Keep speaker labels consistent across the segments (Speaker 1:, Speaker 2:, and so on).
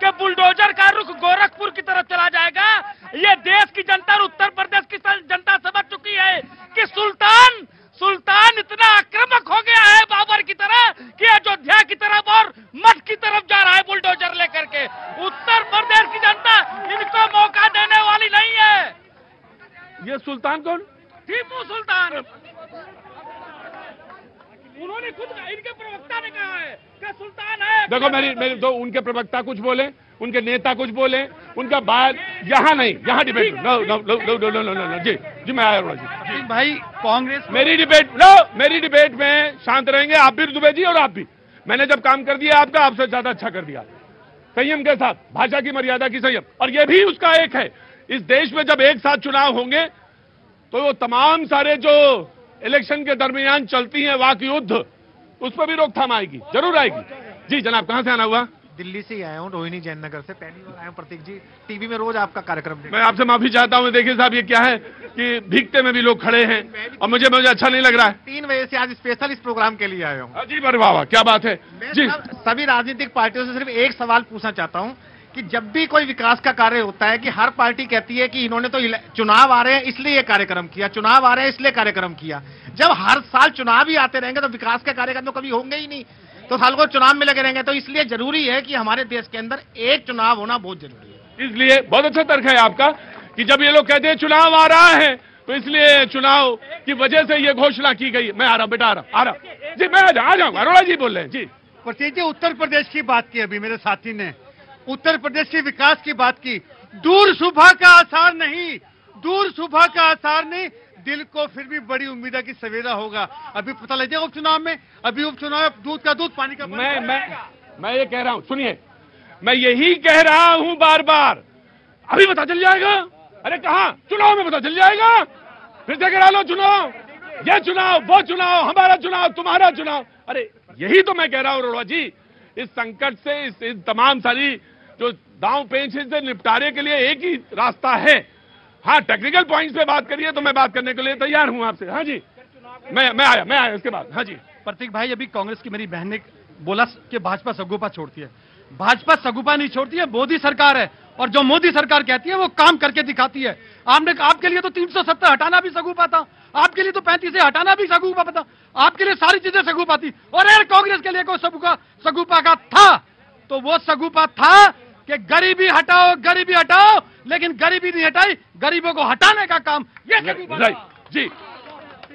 Speaker 1: कि बुलडोजर का रुख गोरखपुर की तरफ चला जाएगा। ये देश की जनता और उत्तर प्रदेश की जनता समझ चुकी है कि सुल्तान इतना आक्रामक हो गया है बाबर की तरह कि अयोध्या की तरफ और मठ की तरफ जा रहा है बुलडोजर लेकर के। उत्तर प्रदेश की जनता इनको मौका देने वाली नहीं है।
Speaker 2: ये सुल्तान कौन?
Speaker 1: टीपू सुल्तान। उन्होंने खुद इनके प्रवक्ता ने कहा है कि सुल्तान है।
Speaker 2: देखो मेरी तो उनके प्रवक्ता कुछ बोले, उनके नेता कुछ बोले, उनका बात यहाँ नहीं, यहाँ डिबेट नो जी मैं आया जी
Speaker 3: भाई कांग्रेस
Speaker 2: मेरी डिबेट में शांत रहेंगे आप भी दुबे जी और आप भी। मैंने जब काम कर दिया आपका, आपसे ज्यादा अच्छा कर दिया, संयम के साथ, भाषा की मर्यादा की संयम, और ये भी उसका एक है। इस देश में जब एक साथ चुनाव होंगे तो वो तमाम सारे जो इलेक्शन के दरमियान चलती हैं वाक युद्ध, उस पर भी रोकथाम आएगी, जरूर आएगी। जी जनाब, कहां से आना हुआ?
Speaker 3: दिल्ली से ही आया हूँ, रोहिणी जैन नगर से। पहली बार आया हूँ प्रतीक जी, टीवी में रोज आपका कार्यक्रम देखता हूं।
Speaker 2: मैं आपसे माफी चाहता हूँ। देखिए साहब, ये क्या है कि भीगते में भी लोग खड़े हैं और मुझे अच्छा नहीं लग रहा है।
Speaker 3: 3 बजे से आज स्पेशल इस प्रोग्राम के लिए आया हूँ।
Speaker 2: जी वाह, क्या बात है जी।
Speaker 3: सभी राजनीतिक पार्टियों से सिर्फ एक सवाल पूछना चाहता हूँ कि जब भी कोई विकास का कार्य होता है कि हर पार्टी कहती है कि इन्होंने तो चुनाव आ रहे हैं इसलिए ये कार्यक्रम किया, चुनाव आ रहे हैं इसलिए कार्यक्रम किया। जब हर साल चुनाव ही आते रहेंगे तो विकास के कार्यक्रम तो कभी होंगे ही नहीं, तो साल को चुनाव में लगे रहेंगे। तो इसलिए जरूरी है कि हमारे देश के अंदर एक चुनाव होना बहुत जरूरी है।
Speaker 2: इसलिए बहुत अच्छा तर्क है आपका कि जब ये लोग कहते हैं चुनाव आ रहा है तो इसलिए चुनाव की वजह से ये घोषणा की गई। मैं आ रहा हूं बेटा, आ रहा जी, मैं आ जाऊंगा। अरोड़ा जी बोल रहे हैं जी।
Speaker 4: प्रतीक जी, उत्तर प्रदेश की बात की अभी मेरे साथी ने, उत्तर प्रदेश के विकास की बात की। दूर सुबह का आसार नहीं, दिल को फिर भी बड़ी उम्मीद है कि सवेरा होगा। अभी पता लग जाएगा उपचुनाव में, अभी उपचुनाव दूध का दूध पानी का पानी।
Speaker 2: मैं ये कह रहा हूं, सुनिए, मैं यही कह रहा हूं बार बार, अभी पता चल जाएगा। अरे कहां? चुनाव में पता चल जाएगा। फिर से करा लो चुनाव, ये चुनाव, वो चुनाव, हमारा चुनाव, तुम्हारा चुनाव। अरे यही तो मैं कह रहा हूं अरोड़ा जी। इस संकट से, इस तमाम सारी जो दांव पेच से निपटारे के लिए एक ही रास्ता है। हाँ, टेक्निकल पॉइंट्स पे बात करिए तो मैं बात करने के लिए तैयार हूं आपसे। हाँ जी, मैं आया इसके बाद। हाँ जी
Speaker 4: प्रतीक भाई, अभी कांग्रेस की मेरी बहन ने बोला कि भाजपा सगुपा छोड़ती है। भाजपा सगुपा नहीं छोड़ती है, मोदी सरकार है, और जो मोदी सरकार कहती है वो काम करके दिखाती है। आपके लिए तो 370 हटाना भी सगुपा था, आपके लिए तो 35 से हटाना भी सगुपा था, आपके लिए सारी चीजें सगुपा थी। और अगर कांग्रेस के लिए कोई सगुपा का था तो वो सगुपा था कि गरीबी हटाओ, लेकिन गरीबी नहीं हटाई, गरीबों को हटाने का काम ये
Speaker 2: जी।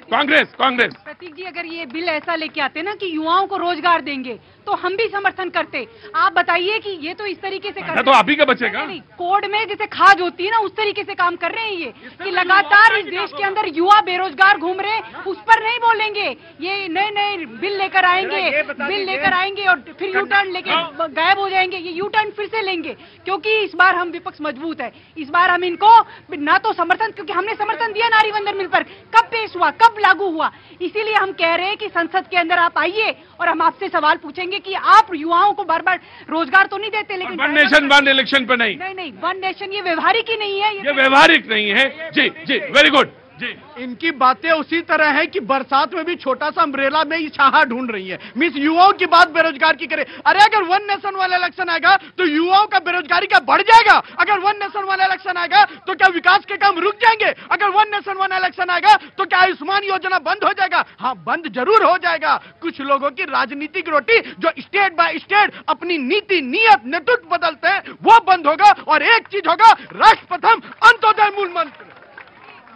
Speaker 2: कांग्रेस
Speaker 5: प्रतीक जी, अगर ये बिल ऐसा लेके आते ना कि युवाओं को रोजगार देंगे तो हम भी समर्थन करते। आप बताइए कि ये तो इस तरीके से कर
Speaker 2: तो आप ही का बचेगा।
Speaker 5: नहीं, कोड में जैसे खाज होती है ना, उस तरीके से काम कर रहे हैं ये कि लगातार इस देश के अंदर युवा बेरोजगार घूम रहे हैं, उस पर नहीं बोलेंगे। ये नए बिल लेकर आएंगे और फिर यू टर्न लेके गायब हो जाएंगे। ये यू टर्न फिर से लेंगे क्योंकि इस बार हम विपक्ष मजबूत है। इस बार हम इनको ना तो समर्थन, क्योंकि हमने समर्थन दिया नारी वंदन बिल पर, कब पेश हुआ, कब लागू हुआ। इसीलिए हम कह रहे हैं कि संसद के अंदर आप आइए और हम आपसे सवाल पूछेंगे कि आप युवाओं को बार बार रोजगार तो नहीं देते, लेकिन
Speaker 2: वन नेशन वन इलेक्शन पे
Speaker 5: नहीं, वन नेशन ये व्यवहारिक ही नहीं है।
Speaker 2: ये व्यवहारिक नहीं है। जी, वेरी गुड जी।
Speaker 4: इनकी बातें उसी तरह है कि बरसात में भी छोटा सा अम्ब्रेला में ही छाहा ढूंढ रही है। मींस युवाओं की बात बेरोजगार की करे। अरे अगर वन नेशन वाला इलेक्शन आएगा तो युवाओं का बेरोजगारी क्या बढ़ जाएगा? अगर वन नेशन वाला इलेक्शन आएगा तो क्या विकास के काम रुक जाएंगे? अगर वन नेशन वाला इलेक्शन आएगा तो क्या आयुष्मान योजना बंद हो जाएगा? हाँ, बंद जरूर हो जाएगा। कुछ लोगों की राजनीतिक रोटी जो स्टेट बाय स्टेट अपनी नीति, नियत, नेतृत्व बदलते हैं, वो बंद होगा। और एक चीज होगा, राष्ट्र प्रथम, अंत्योदय मूल मंत्र।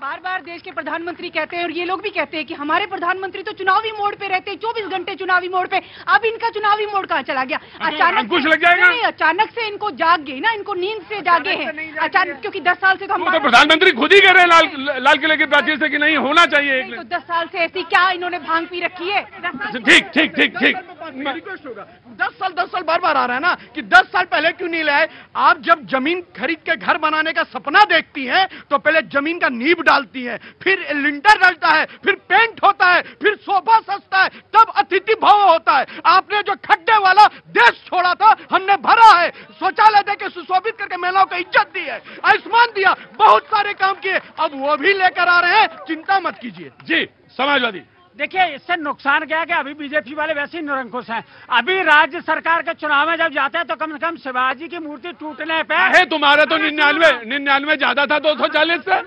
Speaker 5: बार बार देश के प्रधानमंत्री कहते हैं और ये लोग भी कहते हैं कि हमारे प्रधानमंत्री तो चुनावी मोड पे रहते हैं, 24 घंटे चुनावी मोड पे। अब इनका चुनावी मोड कहाँ चला गया? अचानक
Speaker 2: कुछ लग जाएगा।
Speaker 5: नहीं, अचानक से इनको जाग गई ना, इनको नींद से जागे हैं अचानक, क्योंकि 10 साल से तो हम
Speaker 2: तो प्रधानमंत्री खुद ही कह रहे हैं लाल किले के प्राचीर से कि नहीं होना चाहिए।
Speaker 5: तो 10 साल से ऐसी क्या इन्होंने भांग पी रखी है?
Speaker 2: ठीक।
Speaker 4: रिक्वेस्ट होगा, 10 साल बार आ रहा है ना कि 10 साल पहले क्यों नहीं लाए? आप जब जमीन खरीद के घर बनाने का सपना देखती हैं तो पहले जमीन का नींव डालती है, फिर लिंटर डलता है, फिर पेंट होता है, फिर सोफा सजता है, तब अतिथि भव होता है। आपने जो खड्डे वाला देश छोड़ा था, हमने भरा है, शौचालय देके सुशोभित करके महिलाओं को इज्जत दी है, आयुष्मान दिया, बहुत सारे काम किए, अब वो भी लेकर आ रहे हैं। चिंता मत कीजिए
Speaker 2: जी। समाजवादी
Speaker 1: देखिए इससे नुकसान क्या है कि अभी बीजेपी वाले वैसे ही निरंकुश हैं। अभी राज्य सरकार के चुनाव में जब जाते हैं तो कम से कम शिवाजी की मूर्ति टूटने पे
Speaker 2: है। तुम्हारा तो 99 ज्यादा था 240 से।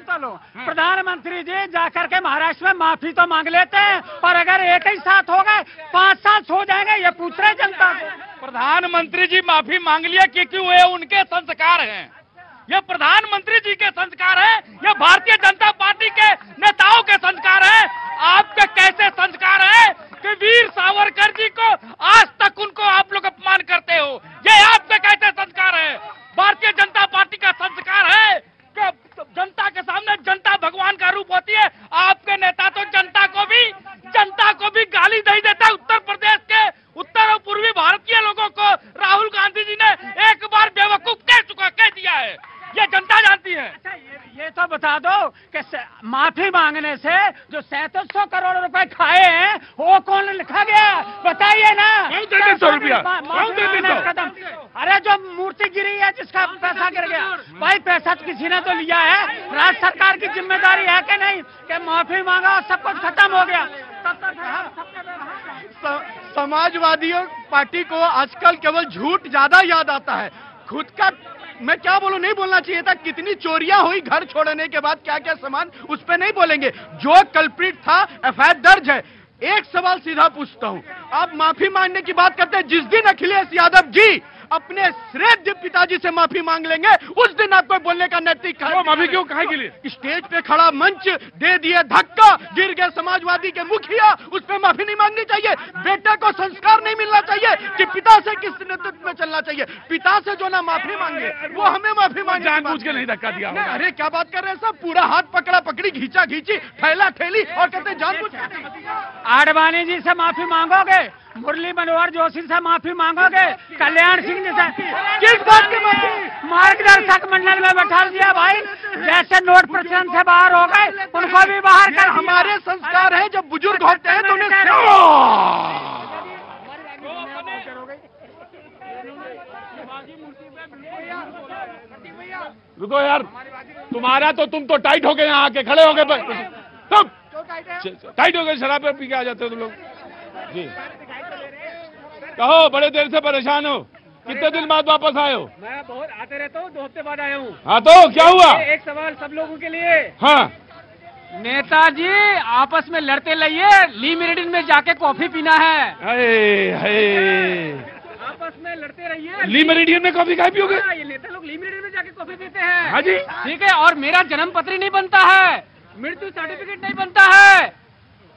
Speaker 1: प्रधानमंत्री जी जाकर के महाराष्ट्र में माफी तो मांग लेते हैं, पर अगर एक ही साथ हो गए 5 साल हो जाएंगे, ये पूछ रहे जनता को। प्रधानमंत्री जी माफी मांग लिया क्योंकि वे उनके संस्कार हैं, ये प्रधानमंत्री जी के संस्कार है, ये भारतीय जनता पार्टी के नेताओं के संस्कार है। आपके कैसे संस्कार है कि वीर सावरकर जी को आज तक उनको आप लोग अपमान करते हो, ये आपके कैसे संस्कार है? भारतीय जनता पार्टी का संस्कार है कि जनता के सामने जनता भगवान का रूप होती है। आपके नेता तो जनता को भी गाली दे देता है। उत्तर प्रदेश के उत्तर और पूर्वी भारतीय लोगों को राहुल गांधी जी ने एक बार बेवकूफ कह दिया है, ये जनता जानती है। ये तो बता दो कि माफी मांगने से जो 3700 करोड़ रुपए खाए हैं वो कौन लिखा गया, बताइए ना।
Speaker 2: 100 रुपया
Speaker 1: कदम, अरे जो मूर्ति गिरी है जिसका पैसा गिर गया, भाई पैसा तो किसी ने तो लिया है। राज्य सरकार की जिम्मेदारी है कि नहीं कि माफी मांगा और सब कुछ खत्म हो गया।
Speaker 4: समाजवादियों पार्टी को आजकल केवल झूठ ज्यादा याद आता है। खुद का मैं क्या बोलूं, नहीं बोलना चाहिए था। कितनी चोरियां हुई घर छोड़ने के बाद, क्या क्या सामान, उस पे नहीं बोलेंगे। जो कल्प्रिट था एफआईआर दर्ज है। एक सवाल सीधा पूछता हूं, आप माफी मांगने की बात करते हैं, जिस दिन अखिलेश यादव जी अपने श्रेष्ठ पिताजी से माफी मांग लेंगे उस दिन आपको बोलने का नैतिक
Speaker 2: माफी क्यों काहे के लिए?
Speaker 4: स्टेज पे खड़ा मंच दे दिए धक्का, गिर गए समाजवादी के मुखिया, उस पे माफी नहीं मांगनी चाहिए। बेटे को संस्कार नहीं मिलना चाहिए कि पिता से किस नेतृत्व में चलना चाहिए। पिता से जो ना माफी मांगे वो हमें माफी मांगे।
Speaker 2: जानबूझ के नहीं धक्का दिया।
Speaker 4: अरे क्या बात कर रहे हैं साहब, पूरा हाथ पकड़ा पकड़ी, घींचा घींची, ठेला ठेली और कहते जानबूझ के।
Speaker 1: आडवाणी जी से माफी मांगोगे, मुरली मनोहर जोशी से माफी मांगोगे, कल्याण सिंह जी से किस बात की माफी? मार्गदर्शक मंडल में बैठा दिया भाई, जैसे नोट प्रचलन से बाहर हो गए उनको भी बाहर कर।
Speaker 4: हमारे संस्कार है, जब बुजुर्ग होते हैं तो उन्हें
Speaker 2: रुको यार, तुम्हारा तो तुम तो टाइट हो गए, यहाँ आके खड़े हो गए, तब टाइट हो गए, शराब पी के आ जाते हो तुम लोग जी। कहो, बड़े देर से परेशान हो, कितने दिन बाद वापस आए हो?
Speaker 6: मैं बहुत आते रहता हूँ, 2 हफ्ते बाद आया हूँ।
Speaker 2: हाँ तो क्या हुआ?
Speaker 6: एक सवाल सब लोगों के लिए।
Speaker 2: हाँ,
Speaker 6: नेताजी आपस में लड़ते रहिए, ली मेरिडियन में जाके कॉफी पीना है। आपस में लड़ते रहिए।
Speaker 2: ली मेरिडियन में कॉफी खाई पियोगे?
Speaker 6: ये नेता लोग ली मेरिडियन में जाके कॉफी पीते हैं।
Speaker 2: हाँ जी,
Speaker 6: ठीक है। और मेरा जन्म पत्र नहीं बनता है, मृत्यु सर्टिफिकेट नहीं बनता है,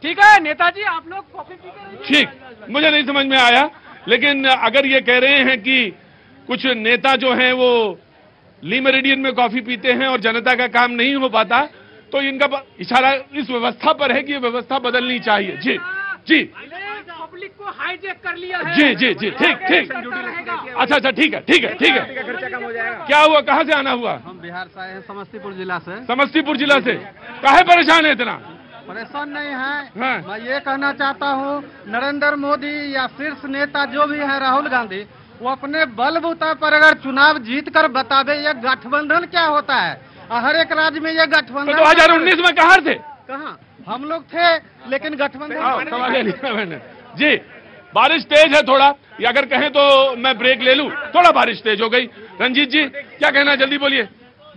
Speaker 6: ठीक है। नेताजी आप लोग कॉफी पीते।
Speaker 2: ठीक, मुझे नहीं समझ में आया, लेकिन अगर ये कह रहे हैं कि कुछ नेता जो हैं वो ली मेरिडियन में कॉफी पीते हैं और जनता का काम नहीं हो पाता, तो इनका इशारा इस व्यवस्था पर है कि ये व्यवस्था बदलनी चाहिए। जी जी,
Speaker 6: पब्लिक को हाईजैक कर लिया है।
Speaker 2: जी जी जी, ठीक ठीक, अच्छा अच्छा, ठीक है ठीक है ठीक है।
Speaker 6: खर्चा कम हो जाएगा।
Speaker 2: क्या हुआ, कहाँ से आना हुआ?
Speaker 7: हम बिहार से आए हैं, समस्तीपुर जिला से।
Speaker 2: समस्तीपुर जिला से। काहे परेशान है इतना?
Speaker 7: परेशान नहीं है।
Speaker 2: हाँ।
Speaker 7: मैं ये कहना चाहता हूँ, नरेंद्र मोदी या शीर्ष नेता जो भी है, राहुल गांधी, वो अपने बलबूता पर अगर चुनाव जीत कर बतावे ये गठबंधन क्या होता है। हर एक राज्य में ये गठबंधन।
Speaker 2: तो 2019 में कहाँ थे?
Speaker 7: कहाँ हम लोग थे, लेकिन गठबंधन।
Speaker 2: सवाल लिया मैंने जी। बारिश तेज है थोड़ा, या अगर कहें तो मैं ब्रेक ले लूं, थोड़ा बारिश तेज हो गई। रंजीत जी क्या कहना है, जल्दी बोलिए।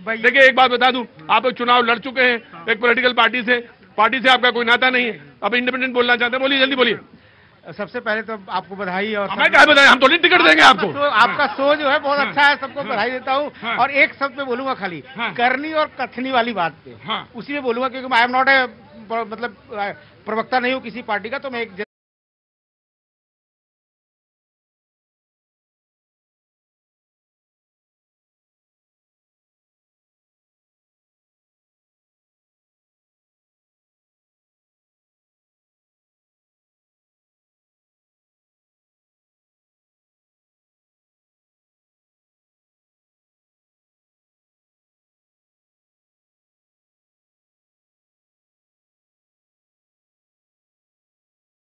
Speaker 2: देखिए एक बात बता दूं, आप चुनाव लड़ चुके हैं एक पॉलिटिकल पार्टी से आपका कोई नाता नहीं है, अब इंडिपेंडेंट बोलना चाहते हैं, बोलिए जल्दी बोलिए।
Speaker 3: सबसे पहले तो आपको बधाई। और
Speaker 2: हमें क्या बधाई, हम तो नहीं टिकट देंगे आपको।
Speaker 3: आपका शो जो है बहुत अच्छा है, सबको बधाई देता हूँ।
Speaker 2: हाँ।
Speaker 3: और एक शब्द पे बोलूंगा खाली,
Speaker 2: हाँ।
Speaker 3: करनी और कथनी वाली बात पे,
Speaker 2: हाँ।
Speaker 3: उसी में बोलूंगा, क्योंकि आई एम नॉट ए मतलब प्रवक्ता नहीं हूँ किसी पार्टी का, तो मैं एक